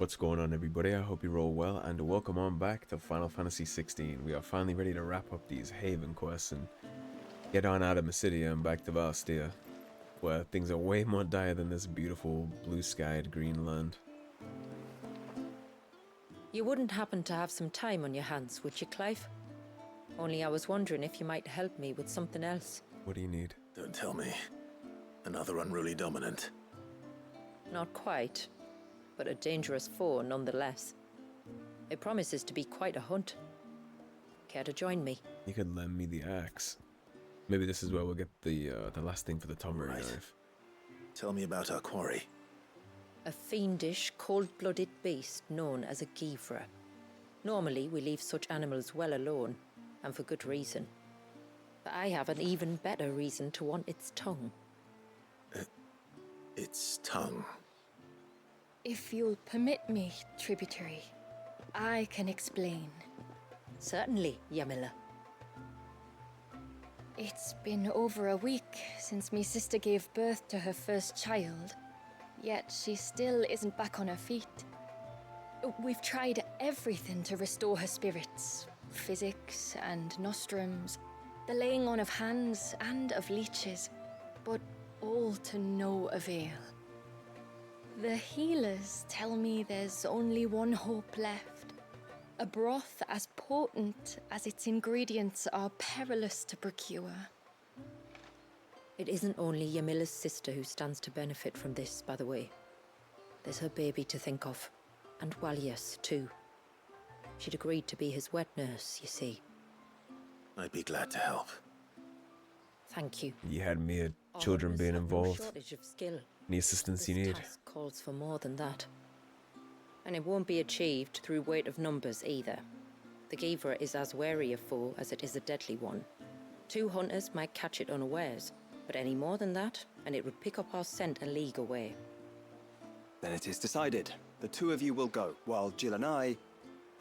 What's going on, everybody? I hope you all well, and welcome on back to Final Fantasy XVI. We are finally ready to wrap up these Haven quests and get on out of Mysidia and back to Valstia, where things are way more dire than this beautiful blue-skied green land. You wouldn't happen to have some time on your hands, would you, Clive? Only I was wondering if you might help me with something else. What do you need? Don't tell me. Another unruly dominant. Not quite, but a dangerous foe nonetheless. It promises to be quite a hunt. Care to join me? You could lend me the axe. Maybe this is where we'll get the last thing for the Tonberry Knife. Tell me about our quarry. A fiendish, cold-blooded beast known as a Givra. Normally, we leave such animals well alone, and for good reason. But I have an even better reason to want its tongue. Its tongue. If you'll permit me, tributary, I can explain. Certainly, Yamila. It's been over a week since me sister gave birth to her first child, yet she still isn't back on her feet. We've tried everything to restore her spirits, physics and nostrums, the laying on of hands and of leeches, but all to no avail. The healers tell me there's only one hope left. A broth as potent as its ingredients are perilous to procure. It isn't only Yamila's sister who stands to benefit from this, by the way. There's her baby to think of, and Walias, too. She'd agreed to be his wet nurse, you see. I'd be glad to help. Thank you. You had me at children being involved. No shortage of skill. Any assistance you This need? task calls for more than that. And it won't be achieved through weight of numbers either. The Givra is as wary a foe as it is a deadly one. 2 hunters might catch it unawares, but any more than that, and it would pick up our scent a league away. Then it is decided. The 2 of you will go, while Jill and I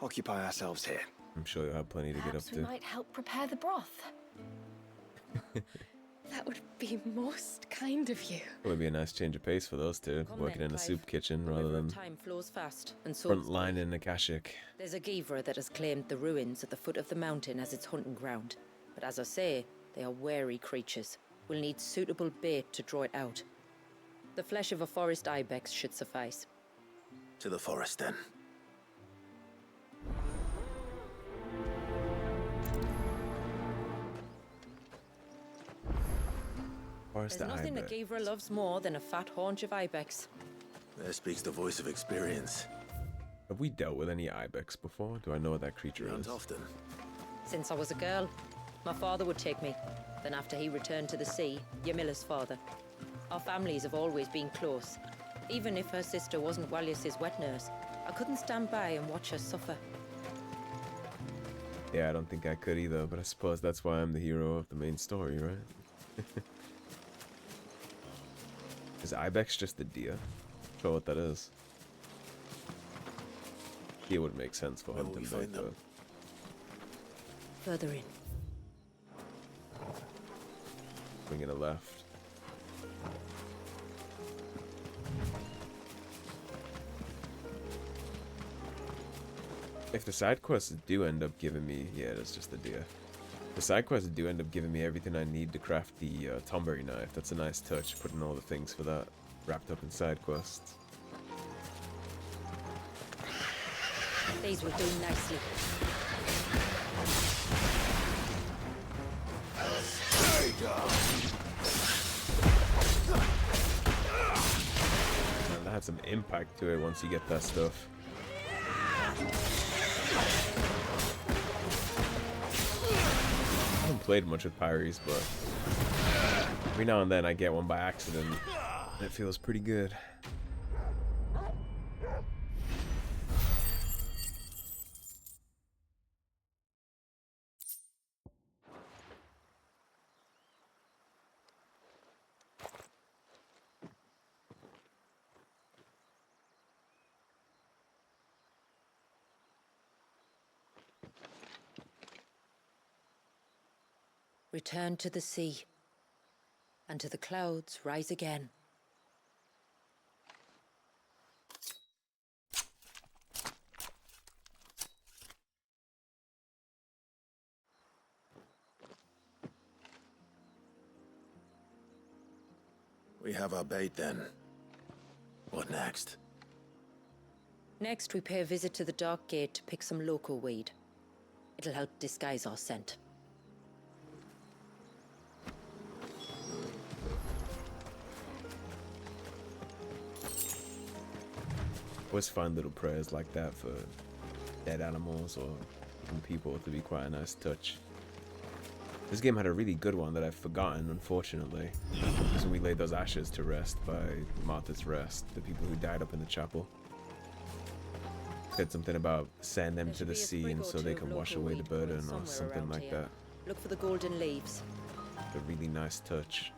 occupy ourselves here. I'm sure you'll have plenty to get up Perhaps we to. might help prepare the broth. That would be most kind of you. It would be a nice change of pace for those two, Come working then, in a Clive. soup kitchen The rather river of than time flows fast, and so front line in Akashic. there's a Givra that has claimed the ruins at the foot of the mountain as its hunting ground. But as I say, they are wary creatures. We'll need suitable bait to draw it out. The flesh of a forest ibex should suffice. To the forest, then. Forest There's nothing that Ibex. Givra loves more than a fat haunch of ibex. There speaks the voice of experience. Have we dealt with any ibex before? Do I know what that creature Not is? often. Since I was a girl, my father would take me. Then after he returned to the sea, Yamila's father. Our families have always been close. Even if her sister wasn't Walias's wet nurse, I couldn't stand by and watch her suffer. Yeah, I don't think I could either, but I suppose that's why I'm the hero of the main story, right? Is ibex just a deer? Sure what that is. Deer would make sense for Where will hunting, we find though. them? Further in. Swinging a left. If the side quests do end up giving me... Yeah, that's just the deer. The side quests do end up giving me everything I need to craft the Tonberry Knife. That's a nice touch, putting all the things for that wrapped up in side quests. These will do nicely. And that had some impact to it once you get that stuff. I haven't played much with Pyres, but every now and then I get one by accident. And it feels pretty good. Return to the sea, and to the clouds rise again. We have our bait then. What next? Next, we pay a visit to the Dark Gate to pick some local weed. It'll help disguise our scent. Always find little prayers like that for dead animals or even people to be quite a nice touch. This game had a really good one that I've forgotten, unfortunately. So we laid those ashes to rest by Martha's Rest, the people who died up in the chapel. Said something about send them to the sea and so they can wash away the burden or something like that. Look for the golden leaves. A really nice touch.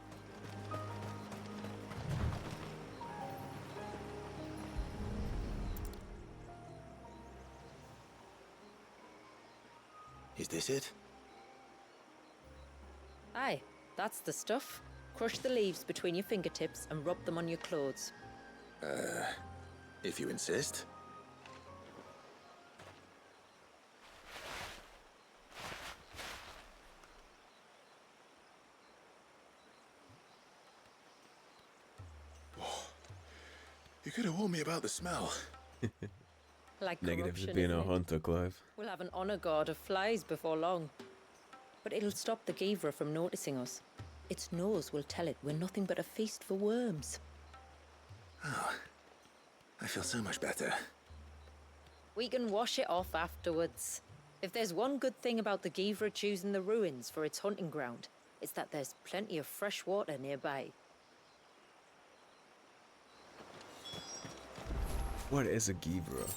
Is this it? Aye, that's the stuff. Crush the leaves between your fingertips and rub them on your clothes. If you insist. You could have warned me about the smell. Like Negative to corruption, being isn't a it? hunter, Clive. We'll have an honor guard of flies before long. But it'll stop the Givra from noticing us. Its nose will tell it we're nothing but a feast for worms. I feel so much better. We can wash it off afterwards. If there's one good thing about the Givra choosing the ruins for its hunting ground, it's that there's plenty of fresh water nearby. What is a Givra?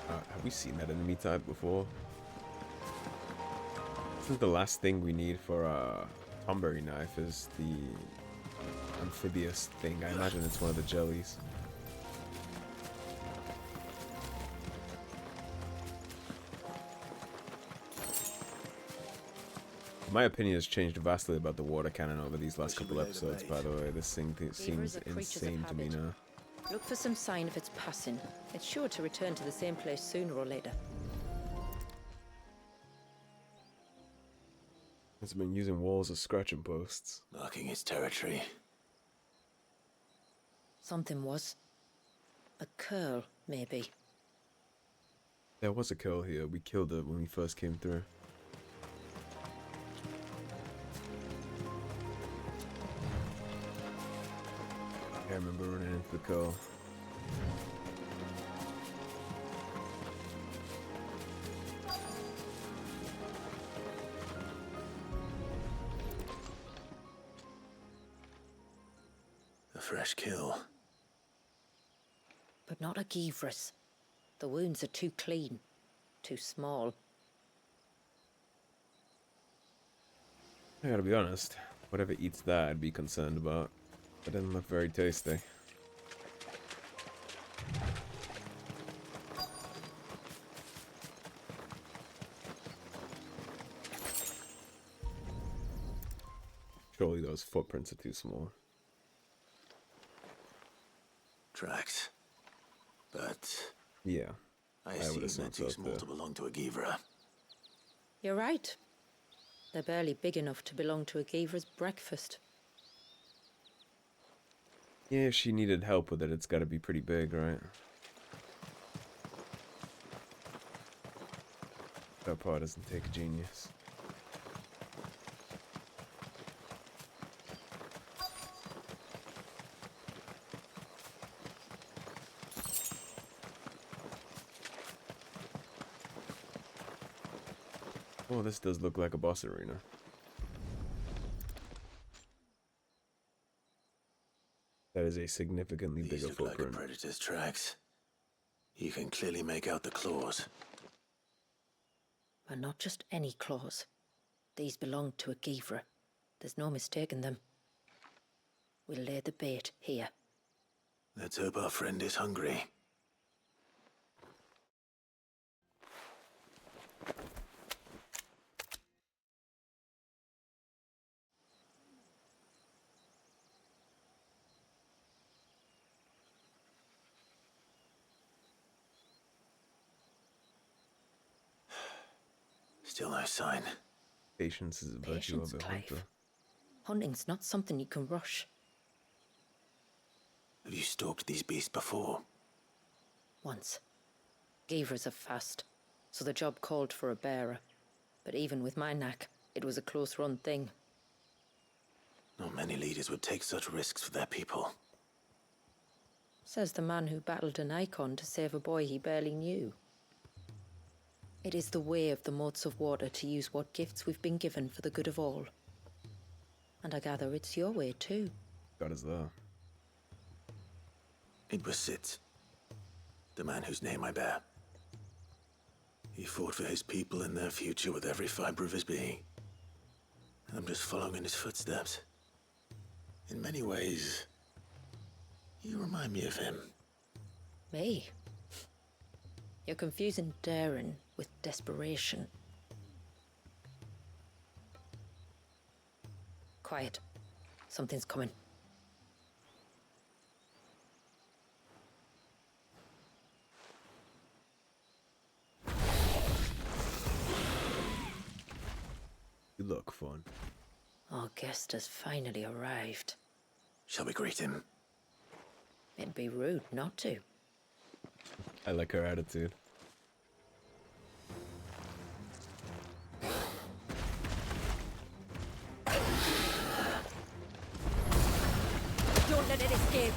Have we seen that enemy type before? I think the last thing we need for Tonberry Knife is the amphibious thing. I imagine it's one of the jellies. My opinion has changed vastly about the water cannon over these last couple episodes, by the way. This thing seems are creatures of insane to me habit. now. Look for some sign of its passing. It's sure to return to the same place sooner or later. It's been using walls as scratching posts. Marking its territory. Something was. A curl, maybe. There was a curl here. We killed it when we first came through. I remember running into the curl. A fresh kill. But not a Givras. The wounds are too clean. Too small. I gotta be honest. Whatever eats that, I'd be concerned about. It doesn't look very tasty. Surely those footprints are too small. Tracks. But Yeah. I would assume assume they're too so, small too. to belong to a Givra. You're right. They're barely big enough to belong to a Givra's breakfast. Yeah, if she needed help with it, it's gotta be pretty big, right? That part doesn't take a genius. Oh, this does look like a boss arena. That is a significantly These bigger look like a footprint. predator's tracks. You can clearly make out the claws. And not just any claws. These belong to a Givra. There's no mistaking them. We'll lay the bait here. Let's hope our friend is hungry. Still no sign. Patience is a virtue Patience, of a Clive. hunter. Hunting's not something you can rush. Have you stalked these beasts before? Once. Gavras are fast, so the job called for a bearer. But even with my knack, it was a close-run thing. Not many leaders would take such risks for their people. Says the man who battled an Eikon to save a boy he barely knew. It is the way of the moats of water to use what gifts we've been given for the good of all. And I gather it's your way too. God is there. It was Sid, the man whose name I bear. He fought for his people and their future with every fiber of his being. I'm just following in his footsteps. In many ways, you remind me of him. Me? You're confusing daring with desperation. Quiet. Something's coming. You look fun. Our guest has finally arrived. Shall we greet him? It'd be rude not to. I like her attitude. Don't let it escape!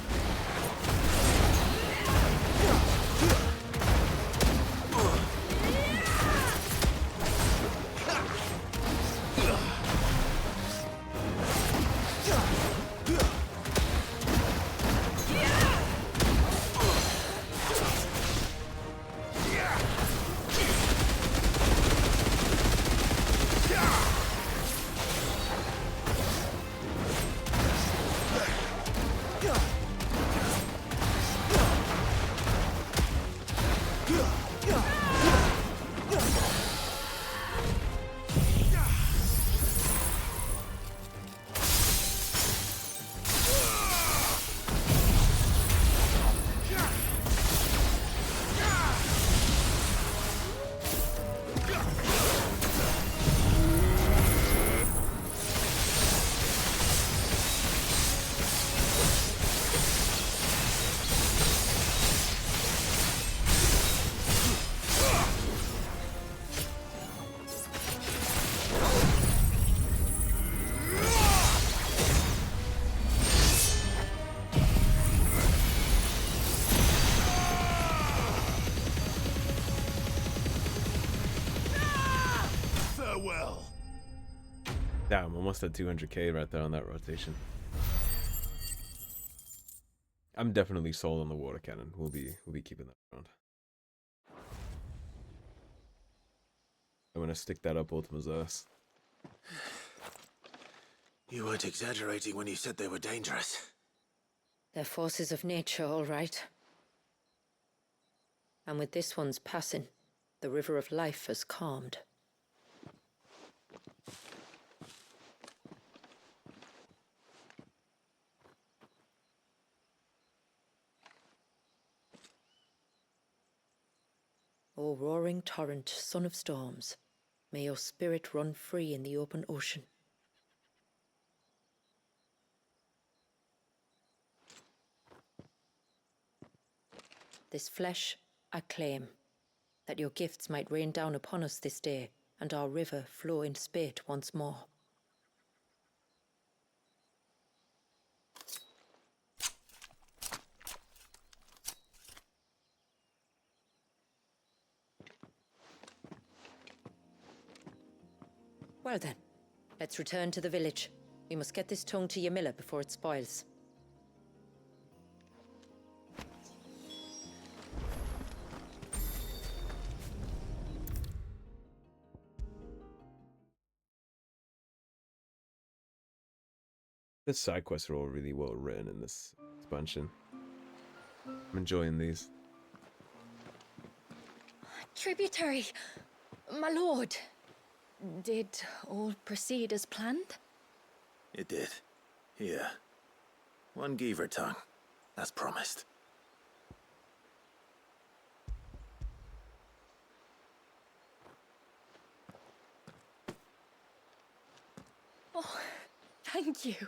Damn, almost at 200k right there on that rotation. I'm definitely sold on the water cannon. We'll be keeping that around. I'm gonna stick that up Ultima's ass. You weren't exaggerating when you said they were dangerous. They're forces of nature, all right. And with this one's passing, the river of life has calmed. O roaring torrent, son of storms, may your spirit run free in the open ocean. This flesh I claim, that your gifts might rain down upon us this day, and our river flow in spate once more. Well then, let's return to the village. We must get this tongue to Yamila before it spoils. The side quests are all really well written in this expansion. I'm enjoying these. Tributary, my lord. Did all proceed as planned? It did. Here. One Geaver tongue, as promised. Oh, thank you.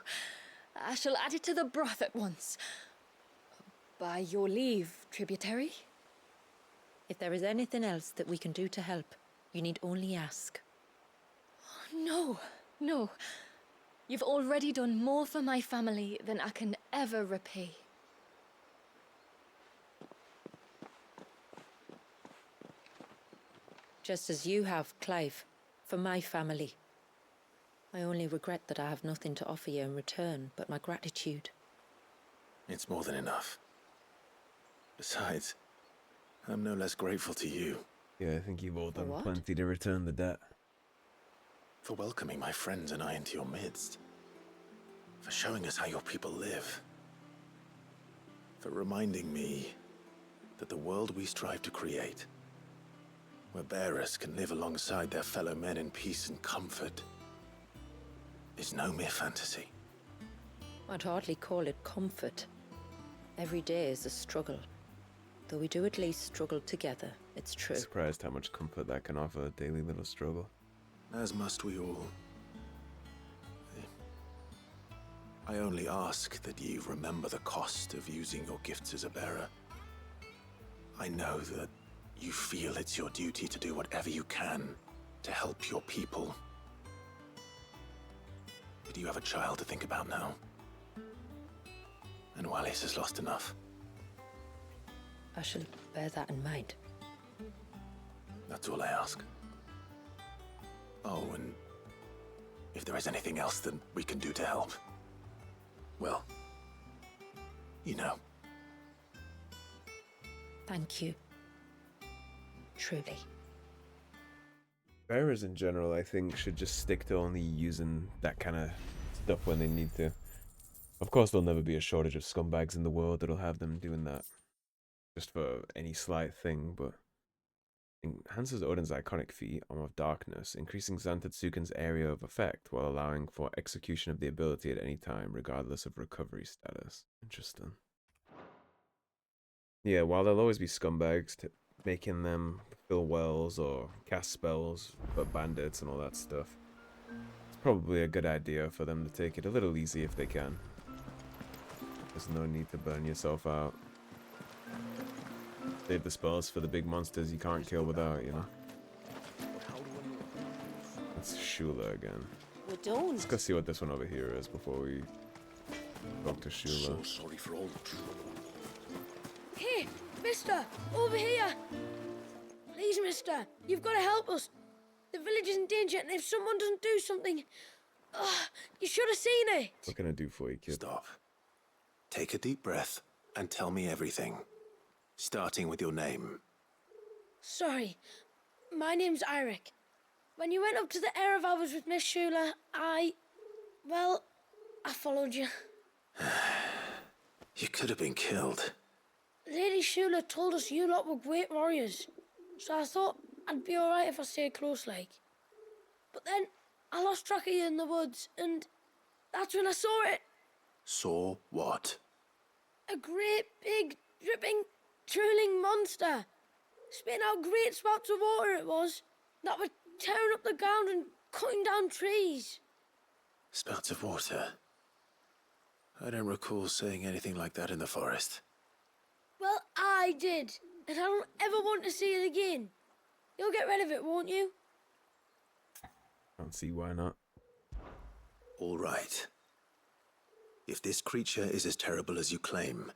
I shall add it to the broth at once. By your leave, tributary. If there is anything else that we can do to help, you need only ask. No, no. You've already done more for my family than I can ever repay. Just as you have, Clive, for my family. I only regret that I have nothing to offer you in return but my gratitude. It's more than enough. Besides, I'm no less grateful to you. Yeah, I think you've all done what? plenty to return the debt. For welcoming my friends and I into your midst. For showing us how your people live. For reminding me that the world we strive to create, where bearers can live alongside their fellow men in peace and comfort, is no mere fantasy. I'd hardly call it comfort. Every day is a struggle. Though we do at least struggle together, it's true. Surprised how much comfort that can offer a daily little struggle. As must we all. I only ask that you remember the cost of using your gifts as a bearer. I know that you feel it's your duty to do whatever you can to help your people. But you have a child to think about now. And Wallis has lost enough. I shall bear that in mind. That's all I ask. Oh, and if there is anything else that we can do to help, well, you know. Thank you. Truly. Bearers in general, I think, should just stick to only using that kind of stuff when they need to. Of course, there'll never be a shortage of scumbags in the world that'll have them doing that just for any slight thing, but enhances Odin's iconic feat, Arm of Darkness, increasing Zantetsuken's area of effect while allowing for execution of the ability at any time, regardless of recovery status. Interesting. Yeah, while there'll always be scumbags making them fill wells or cast spells for bandits and all that stuff, it's probably a good idea for them to take it a little easy if they can. There's no need to burn yourself out. Save the spells for the big monsters you can't kill without, you know. It's Shula again. We don't. Let's go see what this one over here is before we talk to Shula. So sorry for all the trouble. Hey, mister, over here. Please, mister, you've got to help us. The village is in danger, and if someone doesn't do something, you should have seen it. What can I do for you, kid? Stop. Take a deep breath and tell me everything. Starting with your name. Sorry, my name's Eirik. When you went up to the Erevalvers with Miss Shula, I followed you. You could have been killed. Lady Shula told us you lot were great warriors, so I thought I'd be alright if I stayed close like. But then I lost track of you in the woods, and that's when I saw it. Saw what? A great, big, dripping, drooling monster. Spitting out great spouts of water it was, that were tearing up the ground and cutting down trees. Spouts of water? I don't recall saying anything like that in the forest. Well, I did, and I don't ever want to see it again. You'll get rid of it, won't you? Can't see why not. All right. If this creature is as terrible as you claim,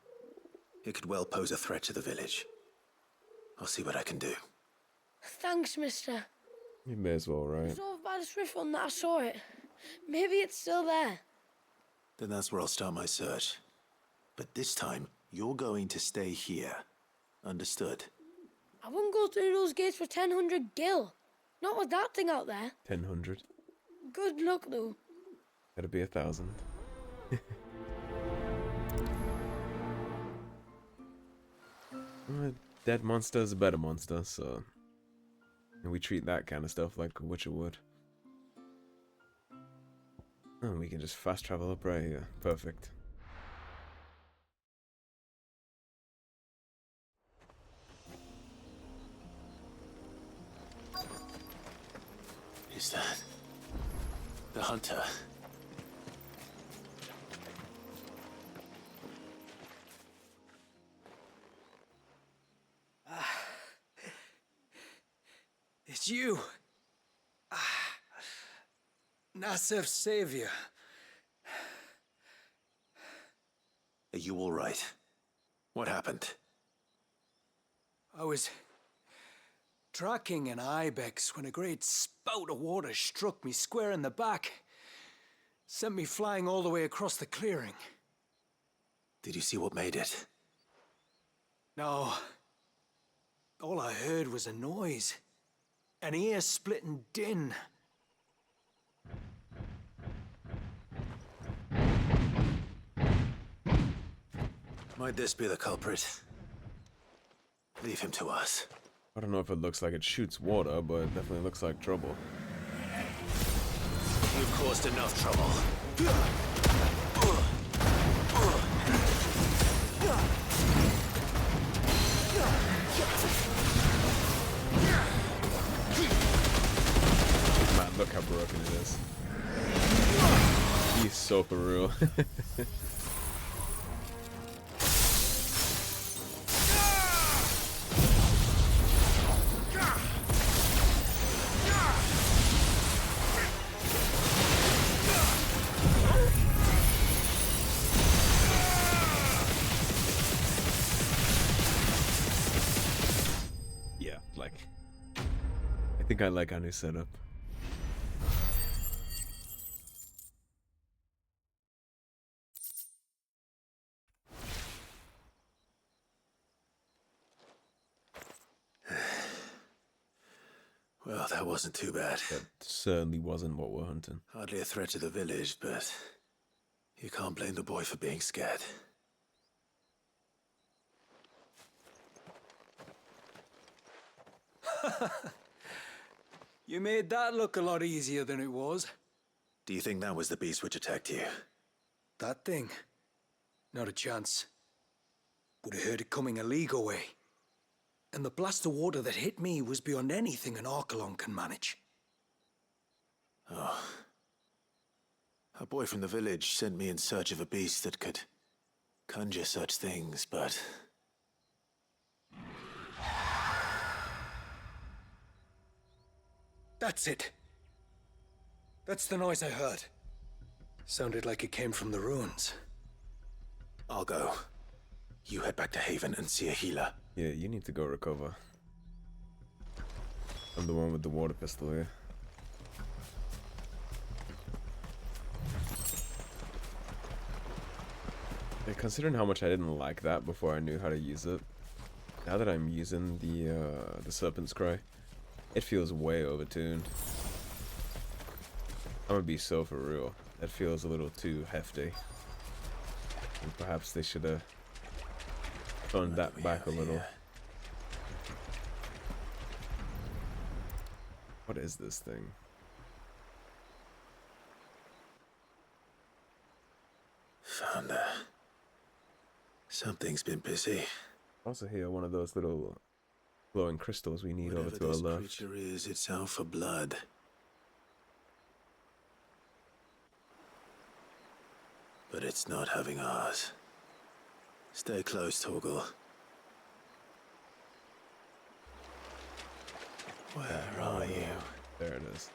it could well pose a threat to the village. I'll see what I can do. Thanks, mister. You may as well, It right? was over by the Swift one that I saw it. Maybe it's still there. Then that's where I'll start my search. But this time, you're going to stay here. Understood? I wouldn't go through those gates for 1,000 gil. Not with that thing out there. 1,000. Good luck, though. That'll be 1,000. A dead monster is a better monster, so and we treat that kind of stuff like a witcher would. And we can just fast travel up right here. Perfect. Is that the hunter? It's you. Nasser's savior. Are you all right? What happened? I was tracking an ibex when a great spout of water struck me square in the back. Sent me flying all the way across the clearing. Did you see what made it? No. All I heard was a noise. An ear-splitting din. Might this be the culprit? Leave him to us. I don't know if it looks like it shoots water, but it definitely looks like trouble. You've caused enough trouble. Man, look how broken it is. He's so for real. Yeah, like, I think I like our new setup. Well, that wasn't too bad. That certainly wasn't what we're hunting. Hardly a threat to the village, but you can't blame the boy for being scared. You made that look a lot easier than it was. Do you think that was the beast which attacked you? That thing? Not a chance. Would have heard it coming a league away. And the blast of water that hit me was beyond anything an Archelon can manage. Oh. A boy from the village sent me in search of a beast that could conjure such things, but... That's it. That's the noise I heard. Sounded like it came from the ruins. I'll go. You head back to Haven and see a healer. Yeah, you need to go recover. I'm the one with the water pistol here. Yeah, considering how much I didn't like that before I knew how to use it, now that I'm using the Serpent's Cry, it feels way overtuned. I'm gonna be so for real. That feels a little too hefty. And perhaps they should have toned that back a little. What is this thing? Found her. Something's been busy. Also hear one of those little glowing crystals we need Whatever over to our this left. creature is, it's out for blood. But it's not having ours. Stay close, Torgal. Where are you? There it is.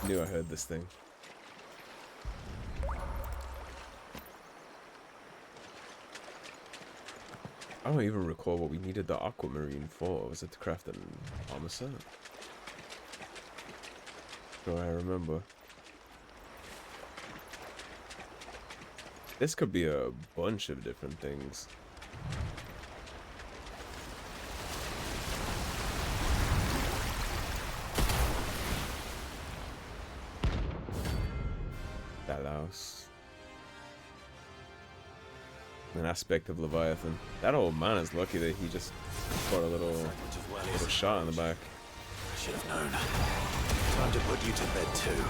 Knew I heard this thing. I don't even recall what we needed the aquamarine for. Was it to craft an armor set? Do I remember? This could be a bunch of different things. That house. An aspect of Leviathan. That old man is lucky that he just got a little shot in the back. I should have known. Time to put you to bed too.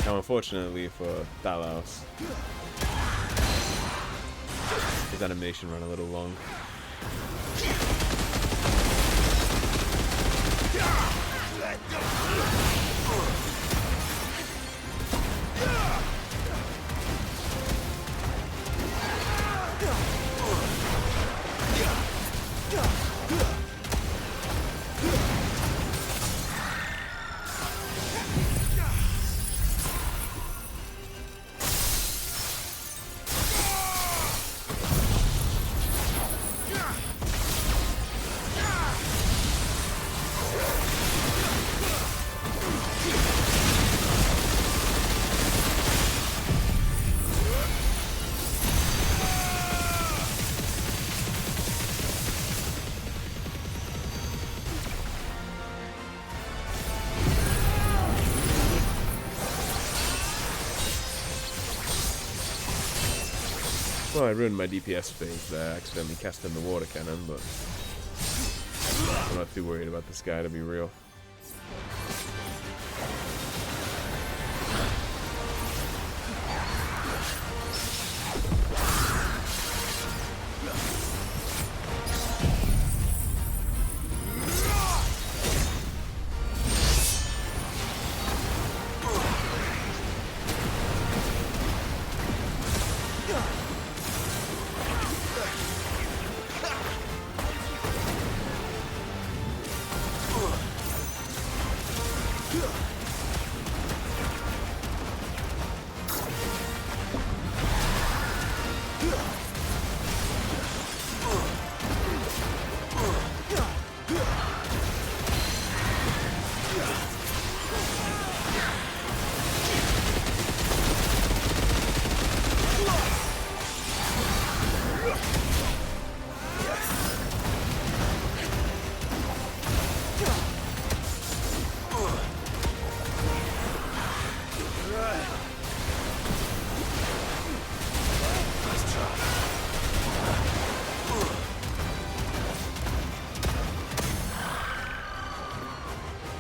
Now, unfortunately for Thalos, his animation ran a little long. Well, I ruined my DPS phase there, accidentally casting the water cannon, but I'm not too worried about this guy, to be real.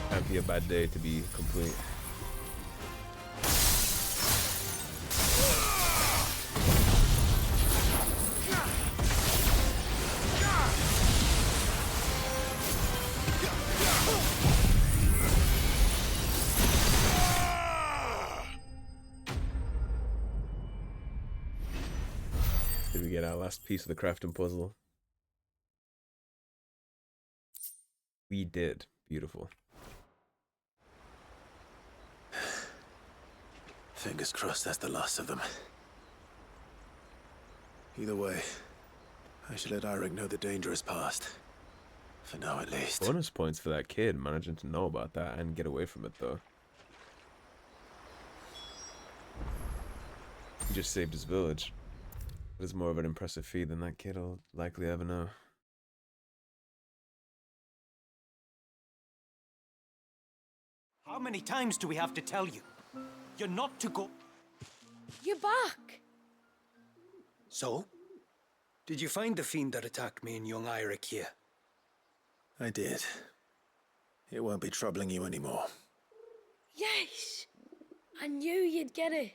Can't be a bad day to be complete. Did we get our last piece of the crafting puzzle? We did. Beautiful. Fingers crossed that's the last of them. Either way, I should let Eirik know the danger is past. For now, at least. Bonus points for that kid managing to know about that and get away from it, though. He just saved his village. It is more of an impressive feat than that kid will likely ever know. How many times do we have to tell you? You're not to go. You're back! So? Did you find the fiend that attacked me and young Eirik here? I did. It won't be troubling you anymore. Yes! I knew you'd get it.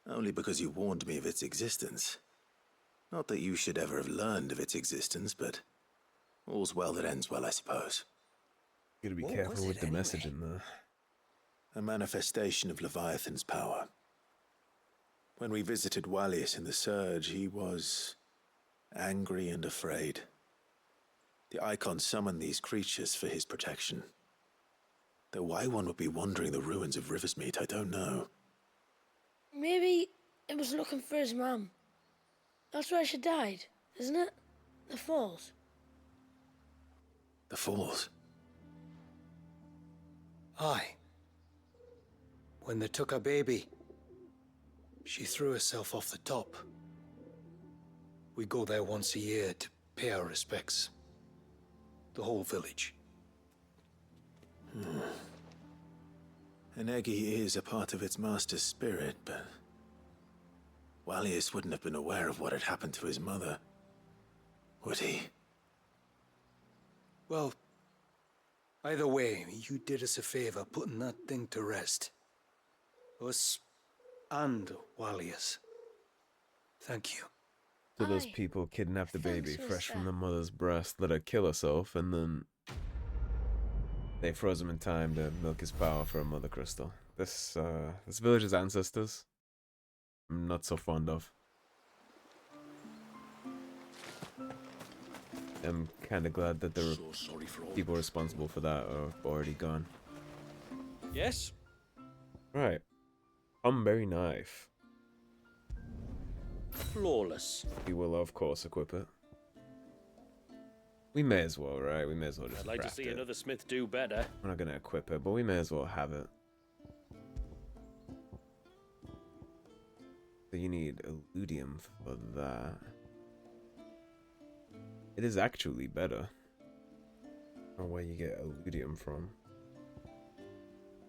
Only because you warned me of its existence. Not that you should ever have learned of its existence, but all's well that ends well, I suppose. You gotta be What careful was with it the anyway? messaging, though. A manifestation of Leviathan's power. When we visited Wallius in the Surge, he was angry and afraid. The Eikons summoned these creatures for his protection. Though why one would be wandering the ruins of Riversmeet, I don't know. Maybe it was looking for his mum. That's where she died, isn't it? The falls. The Falls? Aye. When they took her baby, she threw herself off the top. We go there once a year to pay our respects. The whole village. An Eggy is a part of its master's spirit, but Wallius wouldn't have been aware of what had happened to his mother, would he? Well, either way, you did us a favor putting that thing to rest. Us and Wallius. Thank you. So those Aye. people kidnapped the baby Thanks, fresh from mister. the mother's breast, let her kill herself, and then they froze him in time to milk his power for a mother crystal. This village's ancestors, I'm not so fond of. I'm kind of glad that the people responsible for that are already gone. Yes? Right. Tonberry Knife. Flawless. We will, of course, equip it. We may as well, right? We may as well just I'd like to craft see it. another smith do better. We're not gonna equip it, but we may as well have it. So you need Illudium for that. It is actually better. I don't know where you get Illudium from.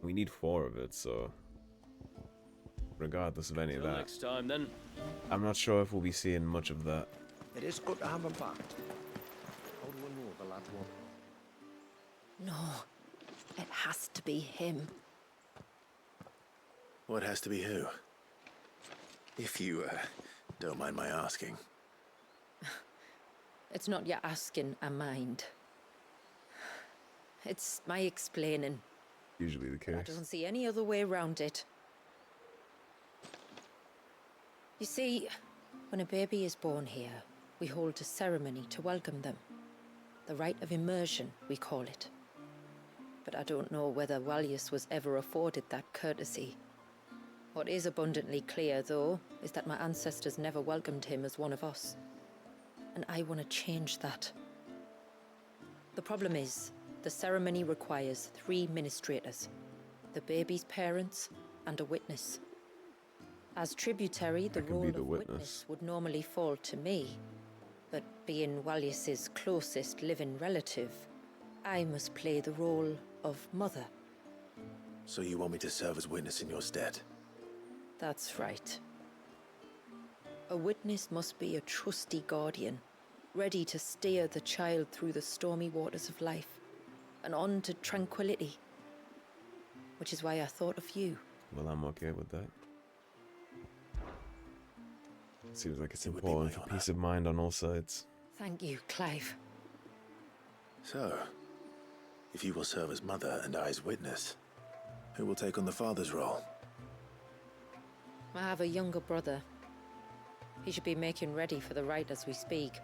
We need 4 of it, so regardless of any of Till that. next time, then. I'm not sure if we'll be seeing much of that. It is good to have him back. How do I know the lad won't? No, it has to be him. What has to be who? If you, don't mind my asking. It's not your asking, I mind. It's my explaining. Usually the I case. don't see any other way around it. You see, when a baby is born here, we hold a ceremony to welcome them. The rite of immersion, we call it. But I don't know whether Walyus was ever afforded that courtesy. What is abundantly clear, though, is that my ancestors never welcomed him as one of us. And I want to change that. The problem is, the ceremony requires 3 ministrators, the baby's parents and a witness. As tributary, the I can role be of the witness witness. would normally fall to me. But being Walyus's closest living relative, I must play the role of mother. So you want me to serve as witness in your stead? That's right. A witness must be a trusty guardian, ready to steer the child through the stormy waters of life and on to tranquility. Which is why I thought of you. Well, I'm okay with that. Seems like it's It would be important my for honor. peace of mind on all sides. Thank you, Clive. So, if you will serve as mother and I as witness, who will take on the father's role? I have a younger brother. He should be making ready for the rite as we speak,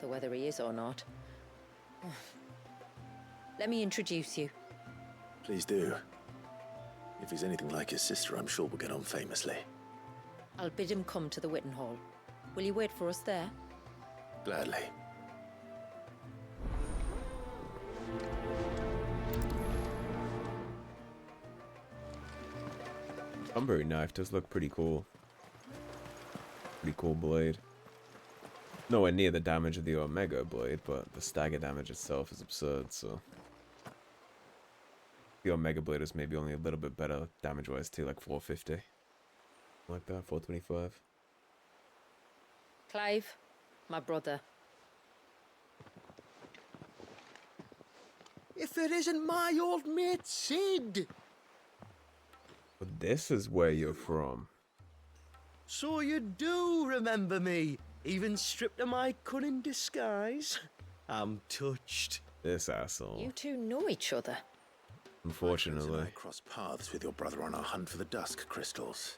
though whether he is or not. Let me introduce you. Please do. If he's anything like his sister, I'm sure we'll get on famously. I'll bid him come to the Witten Hall. Will you wait for us there? Gladly. Tonberry Knife does look pretty cool. Pretty cool blade. Nowhere near the damage of the Omega blade, but the stagger damage itself is absurd, so... The Omega blade is maybe only a little bit better damage-wise too, like 450. Like that, 425. Clive, my brother. If it isn't my old mate Sid! But this is where you're from. So you do remember me, even stripped of my cunning disguise? I'm touched. This asshole. You two know each other. Unfortunately. I crossed paths with your brother on our hunt for the dusk crystals,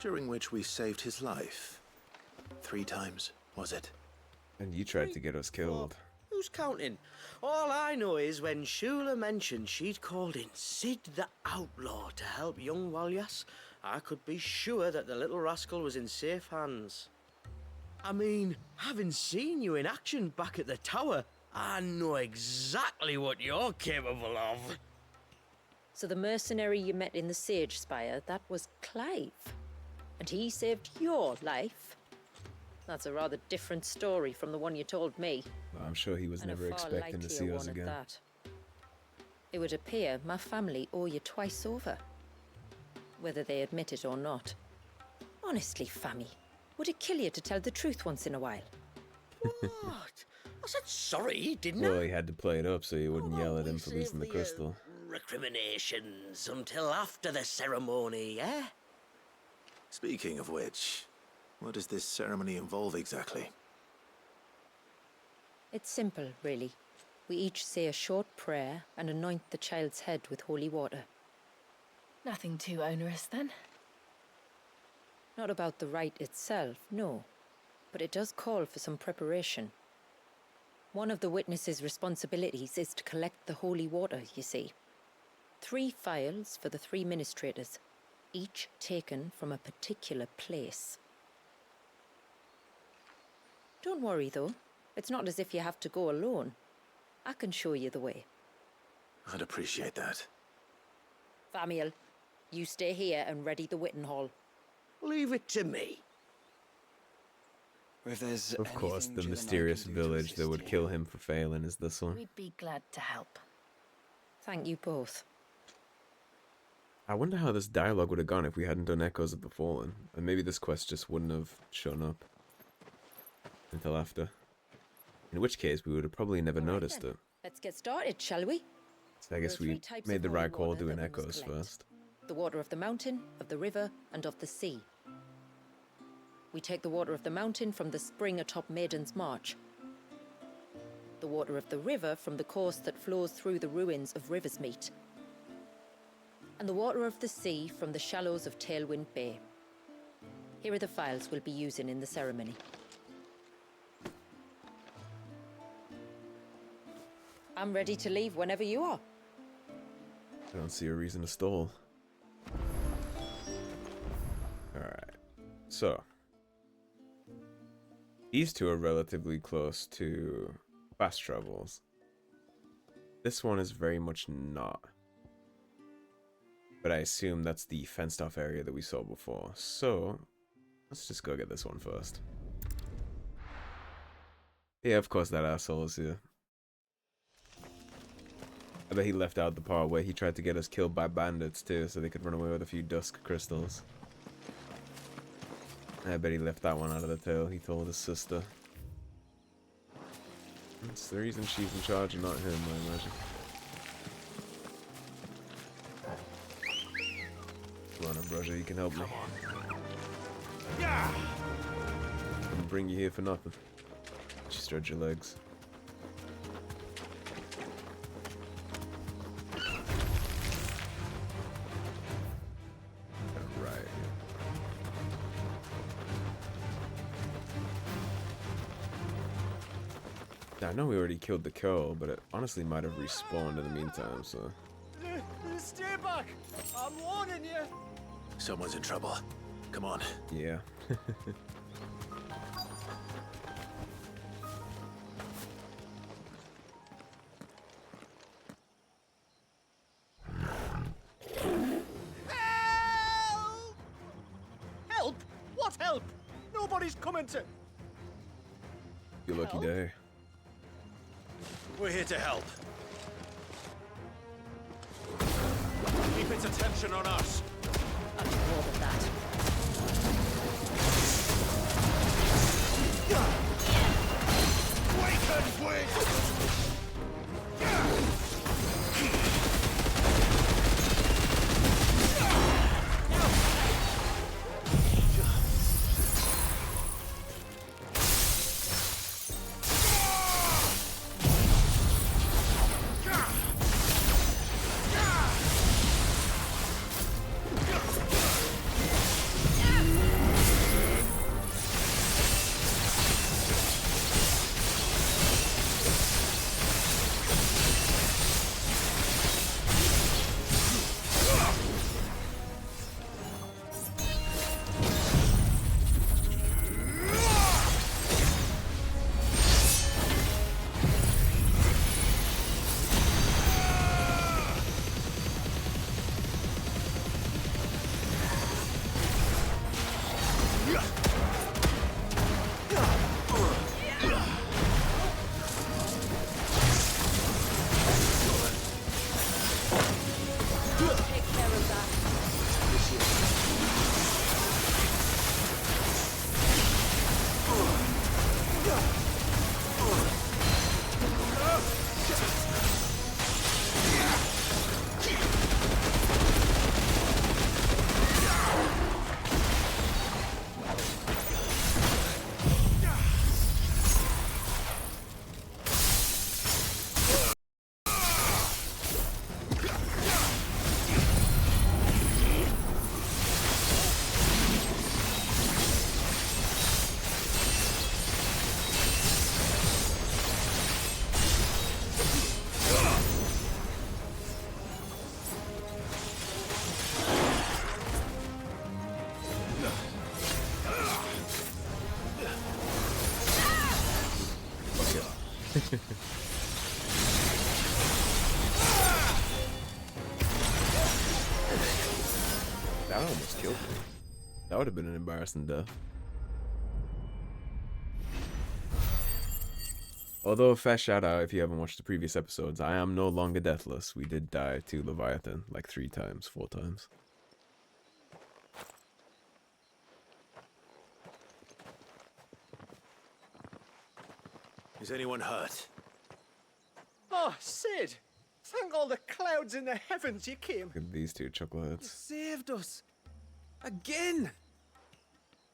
during which we saved his life. 3 times, was it? And you tried to get us killed. Who's counting? All I know is when Shula mentioned she'd called in Sid the Outlaw to help young Walyas, I could be sure that the little rascal was in safe hands. I mean, having seen you in action back at the tower, I know exactly what you're capable of. So the mercenary you met in the Sage Spire, that was Clive. And he saved your life? That's a rather different story from the one you told me. I'm sure he was And a never far expecting to likelier see us one at again. that. It would appear my family owe you twice over. Whether they admit it or not. Honestly, Fammy, would it kill you to tell the truth once in a while? What? I said sorry, didn't I? Well, he had to play it up so you wouldn't yell at him for Save losing the crystal. Recriminations until after the ceremony, eh? Speaking of which, what does this ceremony involve exactly? It's simple, really. We each say a short prayer and anoint the child's head with holy water. Nothing too onerous then. Not about the rite itself, no. But it does call for some preparation. One of the witness's responsibilities is to collect the holy water, you see. 3 phials for the 3 ministrators, each taken from a particular place. Don't worry, though. It's not as if you have to go alone. I can show you the way. I'd appreciate that. Famiel, you stay here and ready the Witten Hall. Leave it to me. If there's Of course, anything the Jill and I mysterious can do to village that assist would you, kill him for failing is this one. We'd be glad to help. Thank you both. I wonder how this dialogue would have gone if we hadn't done Echoes of the Fallen. And maybe this quest just wouldn't have shown up until after. In which case, we would have probably never noticed it. Let's get started, shall we? So I guess There are three we types made of the holy right call water doing that we must Echoes collect. first. The water of the mountain, of the river, and of the sea. We take the water of the mountain from the spring atop Maiden's March. The water of the river from the course that flows through the ruins of Riversmeet. And the water of the sea from the shallows of Tailwind Bay. Here are the files we'll be using in the ceremony. I'm ready to leave whenever you are. I don't see a reason to stall. Alright. So. These two are relatively close to fast travels. This one is very much not. But I assume that's the fenced off area that we saw before. So, let's just go get this one first. Yeah, of course that asshole is here. I bet he left out the part where he tried to get us killed by bandits too, so they could run away with a few dusk crystals. I bet he left that one out of the tale. He told his sister. That's the reason she's in charge and not him, I imagine. Come on, Ambrosia, you can help me. I didn't bring you here for nothing. Just stretch your legs. Right. Now, I know we already killed the cow, but it honestly might have respawned in the meantime, so... Stay back! I'm warning you! Someone's in trouble. Come on. Yeah. Help! Help? What help? Nobody's coming to... Your lucky Help? day. We're here to help. Keep its attention on us. I'll do more than that. Awaken, wings! That almost killed me. That would have been an embarrassing death. Although, fair shout out if you haven't watched the previous episodes, I am no longer deathless. We did die to Leviathan like 3 times, 4 times. Is anyone hurt? Oh, Sid! Thank all the clouds in the heavens you came. Look at these 2 You chuckleheads. saved us. Again!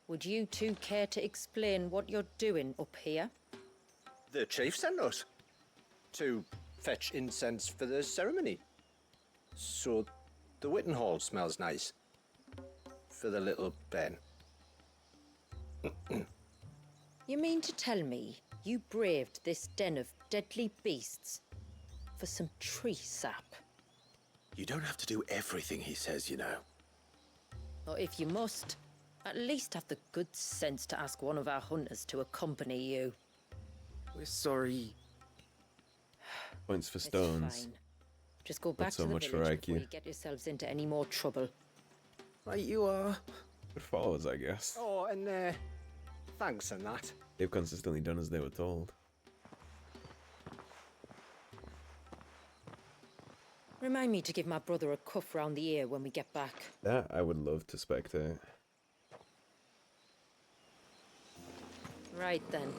Would you two care to explain what you're doing up here? The chief sent us to fetch incense for the ceremony. So the Witten Hall smells nice. For the little Ben. You mean to tell me you braved this den of deadly beasts for some tree sap? You don't have to do everything he says, you know. Or if you must, at least have the good sense to ask one of our hunters to accompany you. We're sorry. Points for It's stones. fine. Just go back so to the much for village before IQ. you get yourselves into any more trouble. Right you are. Good follows, I guess. Oh, and thanks and that. They've consistently done as they were told. Remind me to give my brother a cuff round the ear when we get back. That I would love to spectate. Right then.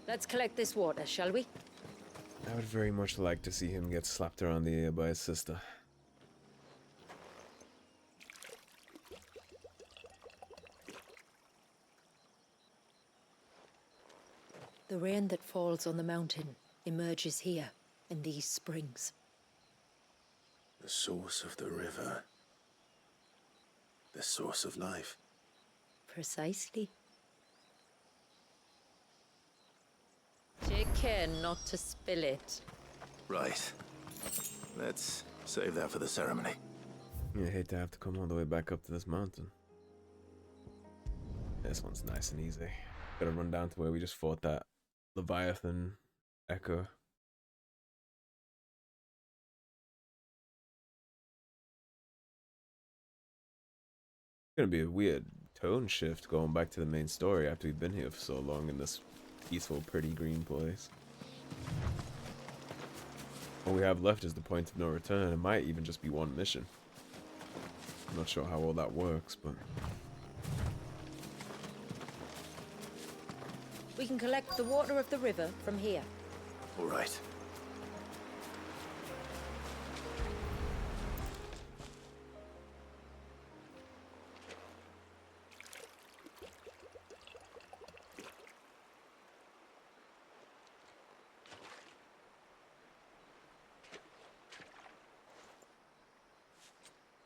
Let's collect this water, shall we? I would very much like to see him get slapped around the ear by his sister. The rain that falls on the mountain emerges here, in these springs. The source of the river. The source of life. Precisely. Take care not to spill it. Right. Let's save that for the ceremony. I hate to have to come all the way back up to this mountain. This one's nice and easy. Gotta run down to where we just fought that Leviathan echo. Gonna be a weird tone shift going back to the main story after we've been here for so long in this peaceful, pretty green place. All we have left is the point of no return. It might even just be one mission. I'm not sure how all that works, but We can collect the water of the river from here. All right.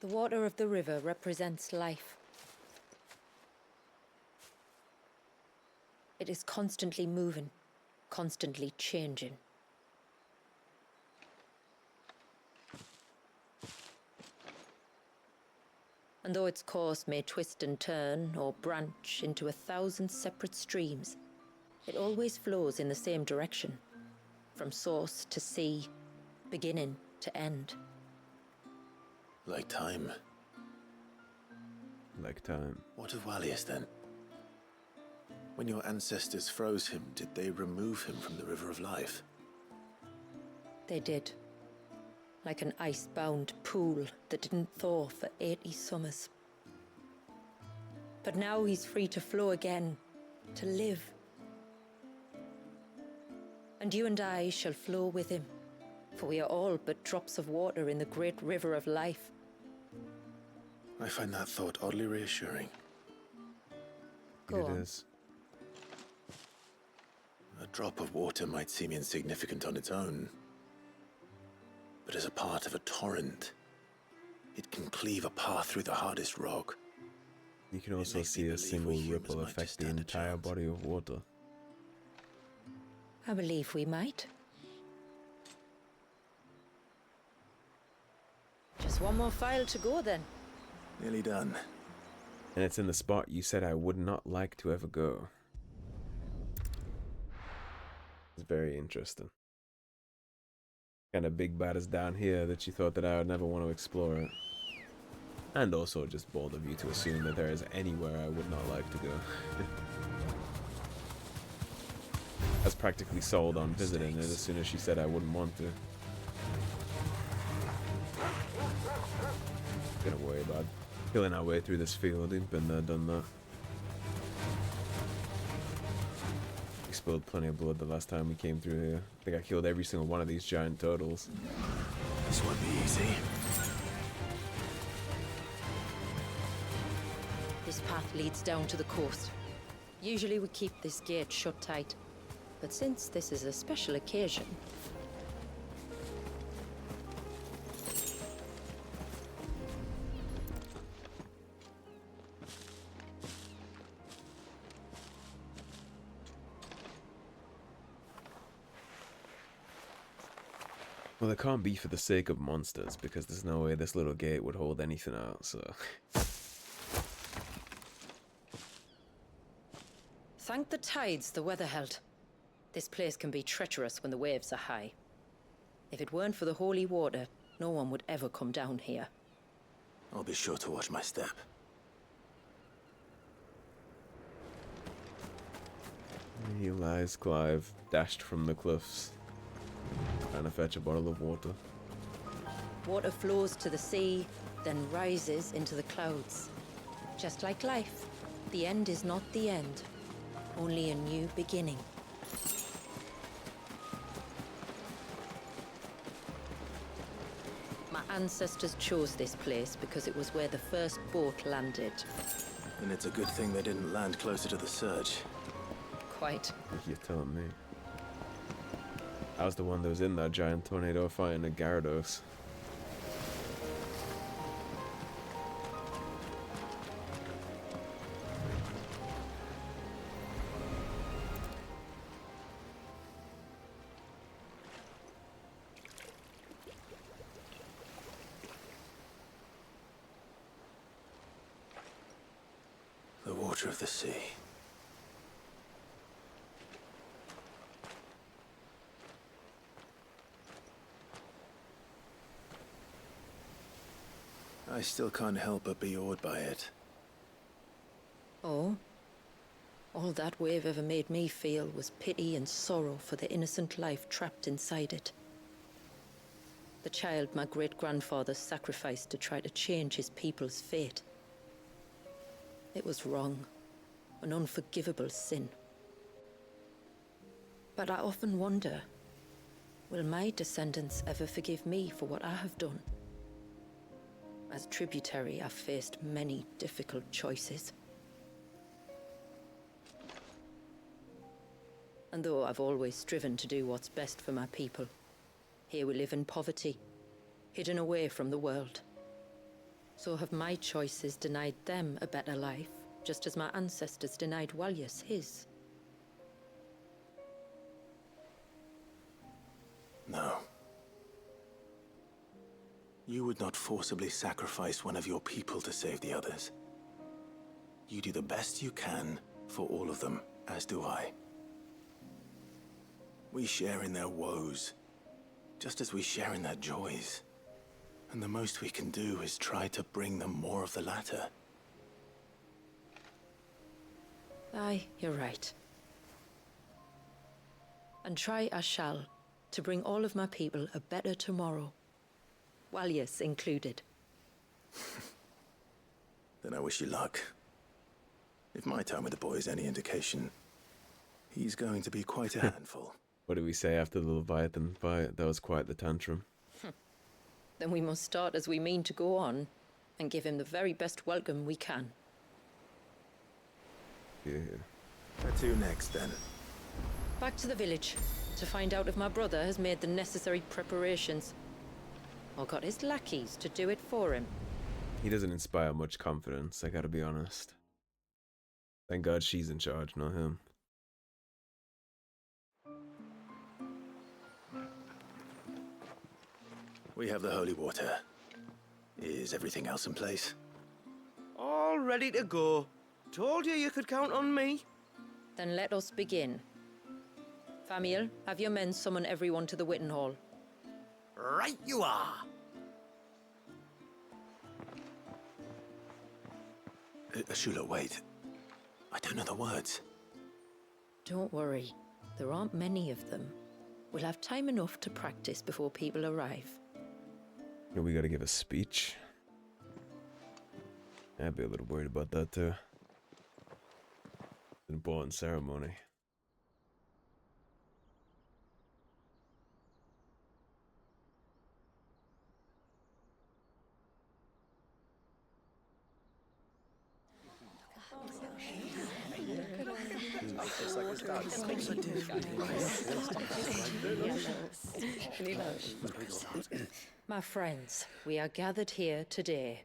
The water of the river represents life. It is constantly moving, constantly changing. And though its course may twist and turn or branch into 1,000 separate streams, it always flows in the same direction, from source to sea, beginning to end. Like time. like time. What of Wallius then? When your ancestors froze him, did they remove him from the River of Life? They did. Like an ice-bound pool that didn't thaw for 80 summers. But now he's free to flow again, to live. And you and I shall flow with him, for we are all but drops of water in the great river of life. I find that thought oddly reassuring. Go on. It is. A drop of water might seem insignificant on its own, but as a part of a torrent, it can cleave a path through the hardest rock. You can also makes me see a believe single we humans ripple might affect just the stand a entire chance. body of water. I believe we might. Just one more file to go then. Nearly done. And it's in the spot you said I would not like to ever go. It's very interesting. Kind of big bad is down here that you thought that I would never want to explore it. And also just bold of you to assume that there is anywhere I would not like to go. I was practically sold on visiting it as soon as she said I wouldn't want to. Gonna worry about killing our way through this field. Ain't been there, done that. We spilled plenty of blood the last time we came through here. I think I killed every single one of these giant turtles. This won't be easy. This path leads down to the coast. Usually we keep this gate shut tight, but since this is a special occasion... Well, it can't be for the sake of monsters, because there's no way this little gate would hold anything out, so... Thank the tides the weather held. This place can be treacherous when the waves are high. If it weren't for the holy water, no one would ever come down here. I'll be sure to watch my step. Here lies Clive, dashed from the cliffs, trying to fetch a bottle of water. Water flows to the sea, then rises into the clouds. Just like life, the end is not the end, only a new beginning. My ancestors chose this place because it was where the first boat landed. And it's a good thing they didn't land closer to the surge. Quite. You're telling me. I was the one that was in that giant tornado fighting the Gyarados. The water of the sea. I still can't help but be awed by it. Oh? All that wave ever made me feel was pity and sorrow for the innocent life trapped inside it. The child my great-grandfather sacrificed to try to change his people's fate. It was wrong, an unforgivable sin. But I often wonder, will my descendants ever forgive me for what I have done? As tributary, I've faced many difficult choices. And though I've always striven to do what's best for my people, here we live in poverty, hidden away from the world. So have my choices denied them a better life, just as my ancestors denied Walyas his? No. You would not forcibly sacrifice one of your people to save the others. You do the best you can for all of them, as do I. We share in their woes, just as we share in their joys. And the most we can do is try to bring them more of the latter. Aye, you're right. And try I shall, to bring all of my people a better tomorrow. Walyas included. Then I wish you luck. If my time with the boy is any indication, he's going to be quite a handful. What did we say after the Leviathan fight? That was quite the tantrum. Then we must start as we mean to go on, and give him the very best welcome we can. Yeah. Where to next, then? Back to the village, to find out if my brother has made the necessary preparations. Or got his lackeys to do it for him. He doesn't inspire much confidence, I gotta be honest. Thank God she's in charge, not him. We have the holy water. Is everything else in place? All ready to go. Told you could count on me. Then let us begin. Famiel, have your men summon everyone to the Witten Hall. Right you are. Ashula, wait. I don't know the words. Don't worry. There aren't many of them. We'll have time enough to practice before people arrive. Yeah, we gotta give a speech. I'd be a little worried about that too. An important ceremony. My friends, we are gathered here today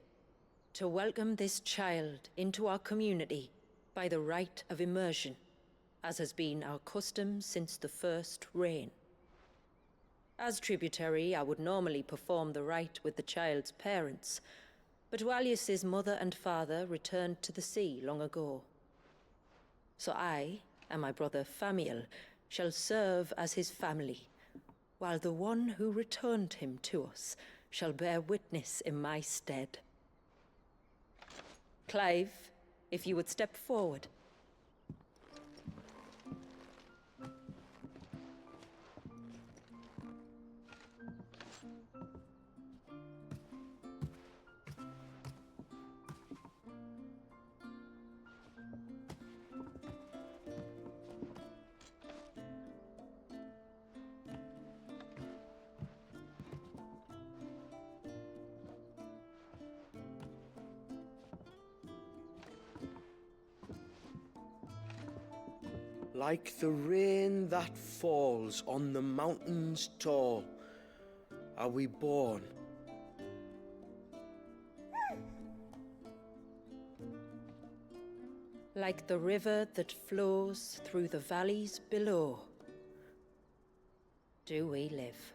to welcome this child into our community by the rite of immersion, as has been our custom since the first reign. As tributary, I would normally perform the rite with the child's parents, but Walius's mother and father returned to the sea long ago. So I and my brother Famiel shall serve as his family, while the one who returned him to us shall bear witness in my stead. Clive, if you would step forward. Like the rain that falls on the mountains tall, are we born. Like the river that flows through the valleys below, do we live.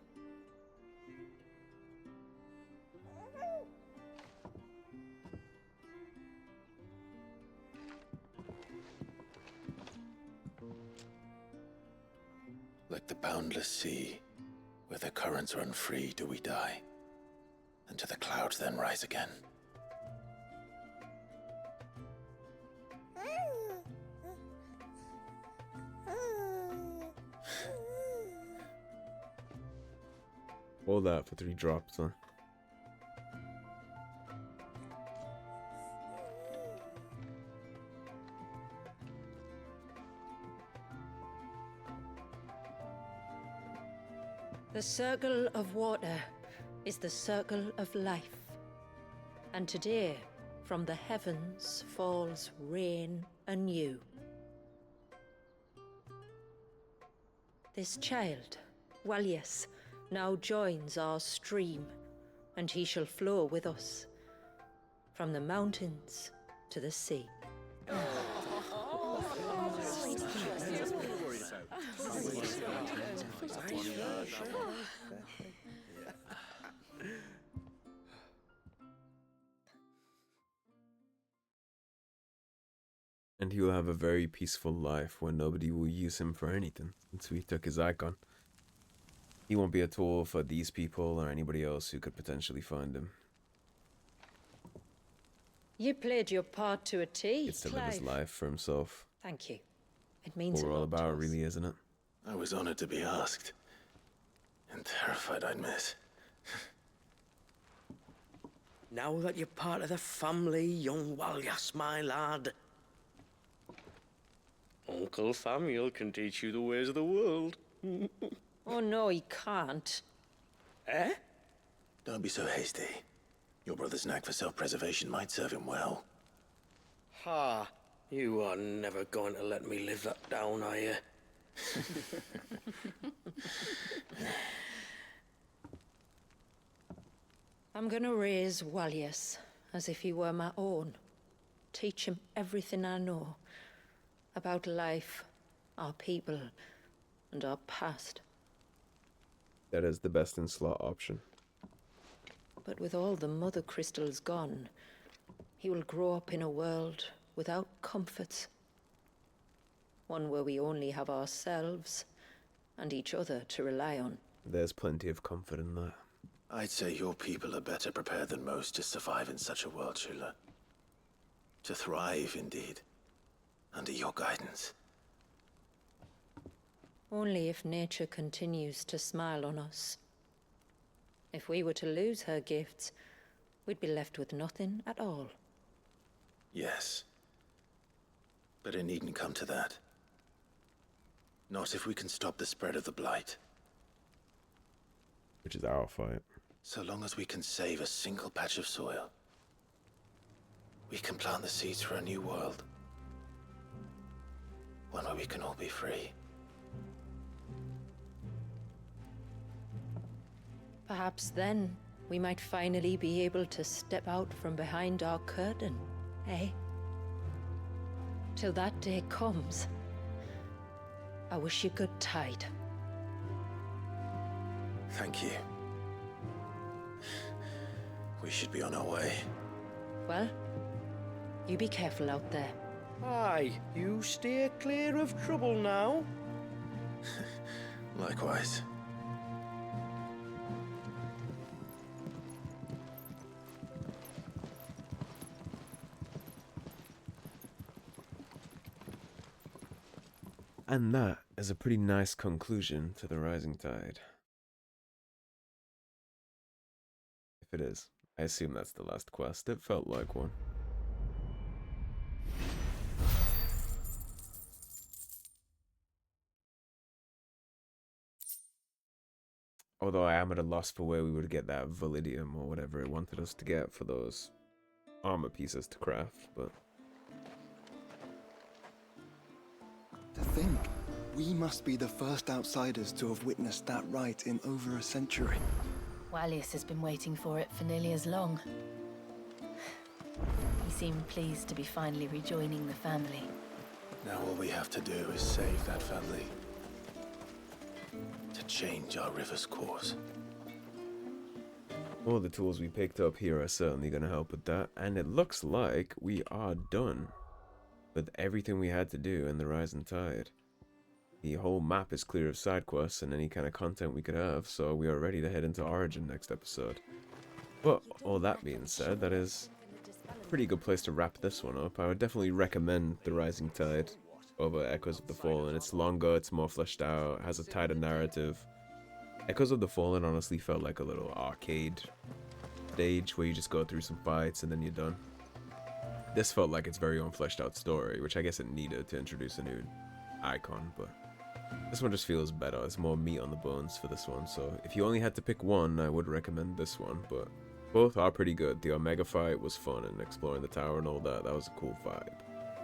Like the boundless sea, where the currents run free, do we die, and to the clouds then rise again. All that for 3 drops, huh? The circle of water is the circle of life. And today, from the heavens falls rain anew. This child, Walius, now joins our stream, and he shall flow with us, from the mountains to the sea. And he will have a very peaceful life where nobody will use him for anything, since we took his icon. He won't be a tool for these people or anybody else who could potentially find him. You played your part to a T, He gets to live his Clive. life for himself. Thank you. It means What a we're all lot to about, us. really, isn't it? I was honored to be asked, and terrified I'd miss. Now that you're part of the family, young Walyas, my lad, Uncle Famiel can teach you the ways of the world. Oh no, he can't. Eh? Don't be so hasty. Your brother's knack for self-preservation might serve him well. Ha! You are never going to let me live that down, are you? I'm gonna raise Walius as if he were my own. Teach him everything I know about life, our people, and our past. That is the best in slot option. But with all the mother crystals gone, he will grow up in a world without comforts. One where we only have ourselves and each other to rely on. There's plenty of comfort in that. I'd say your people are better prepared than most to survive in such a world, Shula. To thrive, indeed, under your guidance. Only if nature continues to smile on us. If we were to lose her gifts, we'd be left with nothing at all. Yes. But it needn't come to that. Not if we can stop the spread of the Blight. Which is our fight. So long as we can save a single patch of soil, we can plant the seeds for a new world. One where we can all be free. Perhaps then we might finally be able to step out from behind our curtain, eh? Till that day comes, I wish you good tide. Thank you. We should be on our way. Well, you be careful out there. Aye, you steer clear of trouble now. Likewise. And that is a pretty nice conclusion to the rising tide. If it is. I assume that's the last quest. It felt like one. Although I am at a loss for where we would get that validium or whatever it wanted us to get for those armor pieces to craft, but... To think, we must be the first outsiders to have witnessed that rite in over a century. Wallius has been waiting for it for nearly as long. He seemed pleased to be finally rejoining the family. Now all we have to do is save that family. To change our river's course. All the tools we picked up here are certainly going to help with that, and it looks like we are done with everything we had to do in the Rising Tide. The whole map is clear of side quests and any kind of content we could have, so we are ready to head into Origin next episode. But all that being said, that is a pretty good place to wrap this one up. I would definitely recommend the Rising Tide over Echoes of the Fallen. It's longer, it's more fleshed out, has a tighter narrative. Echoes of the Fallen honestly felt like a little arcade stage where you just go through some fights and then you're done. This felt like its very own fleshed out story, which I guess it needed to introduce a new icon, but this one just feels better. There's more meat on the bones for this one, so if you only had to pick one, I would recommend this one, but both are pretty good. The Omega fight was fun, and exploring the tower and all that was a cool vibe.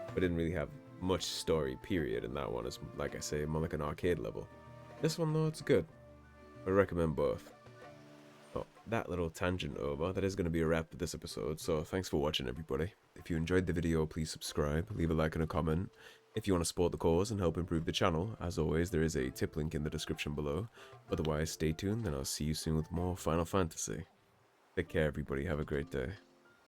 But didn't really have much story, period, and that one is, like I say, more like an arcade level. This one, though, it's good. I recommend both. Oh, that little tangent over, that is going to be a wrap for this episode, so thanks for watching, everybody. If you enjoyed the video, please subscribe, leave a like and a comment. If you want to support the cause and help improve the channel, as always, there is a tip link in the description below. Otherwise, stay tuned, and I'll see you soon with more Final Fantasy. Take care, everybody. Have a great day.